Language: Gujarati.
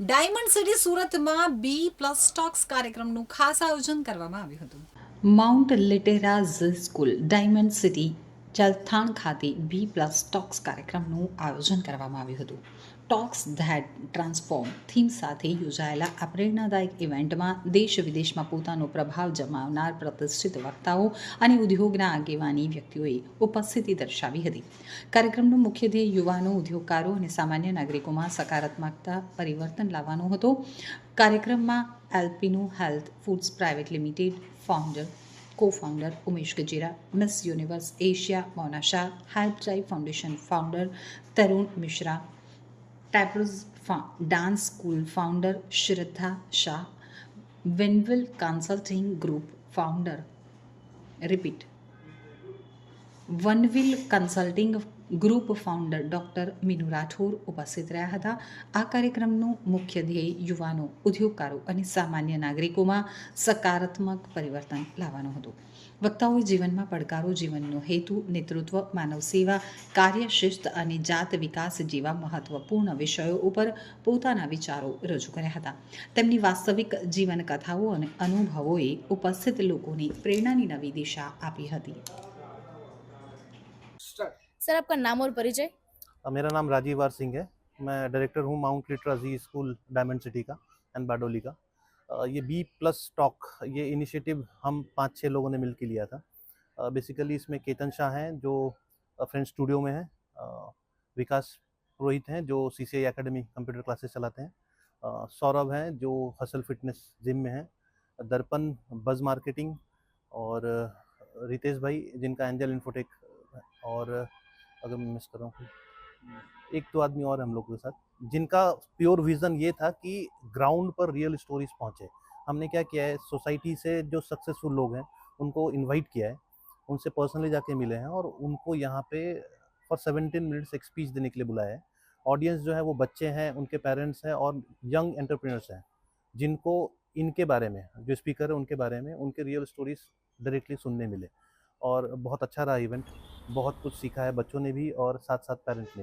ડાયમંડ સિટી સુરતમાં B+ ટોક્સ કાર્યક્રમનું ખાસ આયોજન કરવામાં આવ્યું હતું. માઉન્ટ લિટેરા ઝ સ્કૂલ ડાયમંડ સિટી ચલથાણ ખાતે B+ ટોક્સ કાર્યક્રમનું આયોજન કરવામાં આવ્યું હતું. ટોક્સ ધેટ ટ્રાન્સફોર્મ થીમ સાથે યોજાયેલા આ પ્રેરણાદાયક ઇવેન્ટમાં દેશ વિદેશમાં પોતાનો પ્રભાવ જમાવનાર પ્રતિષ્ઠિત વક્તાઓ અને ઉદ્યોગના આગેવાની વ્યક્તિઓએ ઉપસ્થિતિ દર્શાવી હતી. કાર્યક્રમનો મુખ્ય ધ્યેય યુવાનો, ઉદ્યોગકારો અને સામાન્ય નાગરિકોમાં સકારાત્મકતા પરિવર્તન લાવવાનો હતો. કાર્યક્રમમાં Alpino health foods private limited co-founder Umesh Gajera, Miss Universe Asia Mona Shah, Help Drive Foundation founder Tarun Mishra, ટેપ્રોઝ Dance School founder Shraddha Shah, વિનવિલ કન્સલ્ટિંગ ગ્રુપ ફાઉન્ડર વનવિલ Consulting Group founder doctor Meenu Rathore ઉપસ્થિત રહ્યા હતા. આ કાર્યક્રમનું મુખ્ય ધ્યેય યુવાનો, ઉદ્યોગકારો અને સામાન્ય નાગરિકોમાં સકારાત્મક પરિવર્તન લાવવાનો હતો. વક્તાઓએ જીવનમાં પડકારો, જીવનનો હેતુ, નેતૃત્વ, માનવ સેવા, કાર્યશિસ્ત અને જાત વિકાસ જેવા મહત્વપૂર્ણ વિષયો ઉપર પોતાના વિચારો રજૂ કર્યા હતા. તેમની વાસ્તવિક જીવન કથાઓ અને અનુભવોએ ઉપસ્થિત લોકોને પ્રેરણાની નવી દિશા આપી હતી. सर, आपका नाम और परिचय? मेरा नाम राजीव आर सिंह है। मैं डायरेक्टर हूँ माउंट लिटरा जी स्कूल डायमंड सिटी का एंड बारडोली का। ये B+ टॉक ये इनिशिएटिव हम 5-6 लोगों ने मिलकर लिया था। बेसिकली इसमें केतन शाह हैं जो फ्रेंड स्टूडियो में हैं, विकास पुरोहित हैं जो CCI एकेडमी कंप्यूटर क्लासेस चलाते हैं, सौरभ हैं जो हसल फिटनेस जिम में हैं, दर्पण बज मार्केटिंग और रितेश भाई जिनका एंजल इन्फोटेक, और अगर मैं मिस कर रहा हूँ 1-2 आदमी और हम लोग के साथ, जिनका प्योर विज़न ये था कि ग्राउंड पर रियल स्टोरीज पहुँचे। हमने क्या किया है, सोसाइटी से जो सक्सेसफुल लोग हैं उनको इनवाइट किया है, उनसे पर्सनली जाके मिले हैं और उनको यहाँ पे फॉर 17 मिनट्स एक स्पीच देने के लिए बुलाया है। ऑडियंस जो है वो बच्चे हैं, उनके पेरेंट्स हैं और यंग एंटरप्रेन्योर्स हैं, जिनको इनके बारे में, जो स्पीकर है उनके बारे में, उनके रियल स्टोरीज डायरेक्टली सुनने मिले और बहुत अच्छा रहा इवेंट। बहुत कुछ सीखा है बच्चों ने भी और साथ साथ पेरेंट्स ने भी।